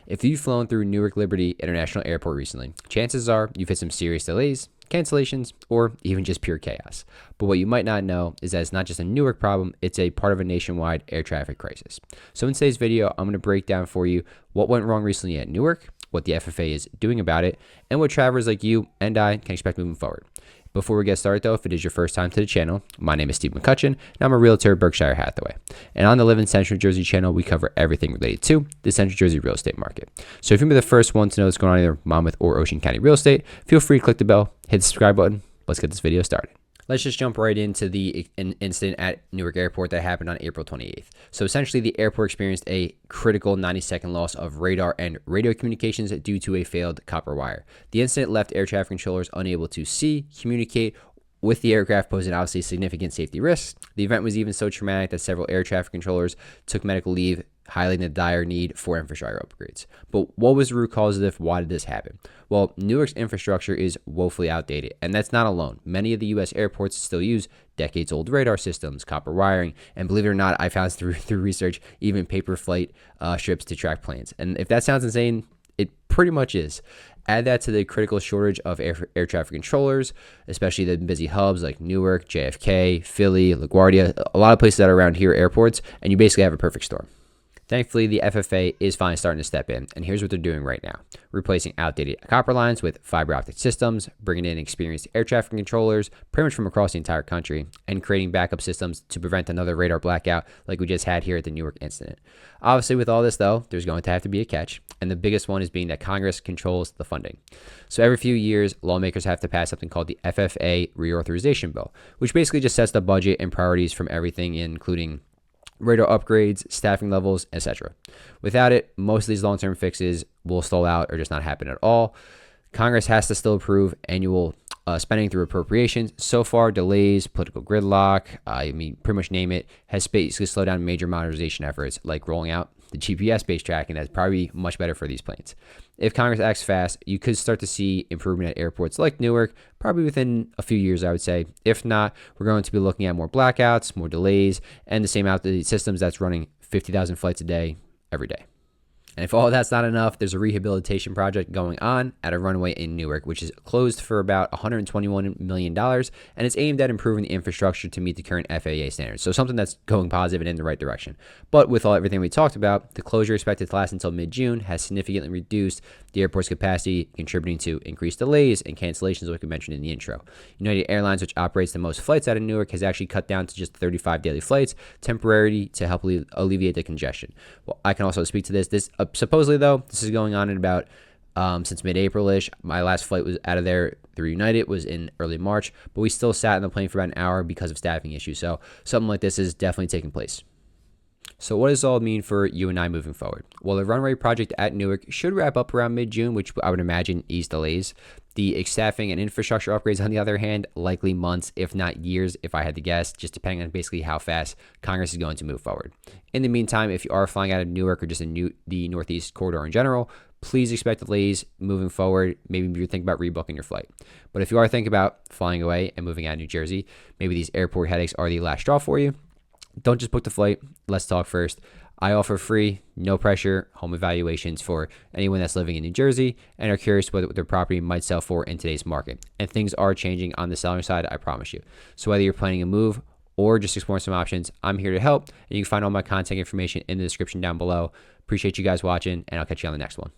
If you've flown through Newark Liberty International Airport recently, chances are you've hit some serious delays, cancellations, or even just pure chaos. But what you might not know is that it's not just a Newark problem, it's a part of a nationwide air traffic crisis. So in today's video, I'm going to break down for you what went wrong recently at Newark, what the FFA is doing about it, and what travelers like you and I can expect moving forward. Before we get started though, if it is your first time to the channel, my name is Steve McCutcheon, and I'm a realtor at Berkshire Hathaway. And on the Live in Central Jersey channel, we cover everything related to the Central Jersey real estate market. So if you're the first one to know what's going on in either Monmouth or Ocean County real estate, feel free to click the bell, hit the subscribe button. Let's get this video started. Let's just jump right into the incident at Newark Airport that happened on April 28th. So essentially, the airport experienced a critical 90-second loss of radar and radio communications due to a failed copper wire. The incident left air traffic controllers unable to see, communicate with the aircraft, posing obviously significant safety risks. The event was even so traumatic that several air traffic controllers took medical leave, highlighting the dire need for infrastructure upgrades. But what was the root cause of this? Why did this happen? Well, Newark's infrastructure is woefully outdated, and that's not alone. Many of the U.S. airports still use decades-old radar systems, copper wiring, and believe it or not, I found through research, even paper flight strips to track planes. And if that sounds insane, it pretty much is. Add that to the critical shortage of air traffic controllers, especially the busy hubs like Newark, JFK, Philly, LaGuardia, a lot of places that are around here airports, and you basically have a perfect storm. Thankfully, the FFA is finally starting to step in, and here's what they're doing right now. Replacing outdated copper lines with fiber optic systems, bringing in experienced air traffic controllers, pretty much from across the entire country, and creating backup systems to prevent another radar blackout like we just had here at the Newark incident. Obviously, with all this, though, there's going to have to be a catch, and the biggest one is being that Congress controls the funding. So every few years, lawmakers have to pass something called the FFA reauthorization bill, which basically just sets the budget and priorities from everything, including radar upgrades, staffing levels, etc. Without it, most of these long-term fixes will stall out or just not happen at all. Congress has to still approve annual spending through appropriations. So far, delays, political gridlock, pretty much name it, has basically slowed down major modernization efforts like rolling out the GPS-based tracking that's probably much better for these planes. If Congress acts fast, you could start to see improvement at airports like Newark, probably within a few years, I would say. If not, we're going to be looking at more blackouts, more delays, and the same outdated systems that's running 50,000 flights a day, every day. And if all that's not enough, there's a rehabilitation project going on at a runway in Newark, which is closed for about $121 million, and it's aimed at improving the infrastructure to meet the current FAA standards. So something that's going positive and in the right direction. But with everything we talked about, the closure expected to last until mid-June has significantly reduced the airport's capacity, contributing to increased delays and cancellations, like we mentioned in the intro. United Airlines, which operates the most flights out of Newark, has actually cut down to just 35 daily flights temporarily to help alleviate the congestion. Well, I can also speak to this. Supposedly, though, this is going on in about since mid-April-ish. My last flight was out of there through United was in early March, but we still sat on the plane for about an hour because of staffing issues. So something like this is definitely taking place. So what does this all mean for you and I moving forward? Well, the runway project at Newark should wrap up around mid-June, which I would imagine ease delays. The staffing and infrastructure upgrades, on the other hand, likely months, if not years, if I had to guess, just depending on basically how fast Congress is going to move forward. In the meantime, if you are flying out of Newark or just in the Northeast corridor in general, please expect delays moving forward. Maybe you're thinking about rebooking your flight. But if you are thinking about flying away and moving out of New Jersey, maybe these airport headaches are the last straw for you. Don't just book the flight. Let's talk first. I offer free, no pressure home evaluations for anyone that's living in New Jersey and are curious what their property might sell for in today's market. And things are changing on the selling side, I promise you. So whether you're planning a move or just exploring some options, I'm here to help. And you can find all my contact information in the description down below. Appreciate you guys watching, and I'll catch you on the next one.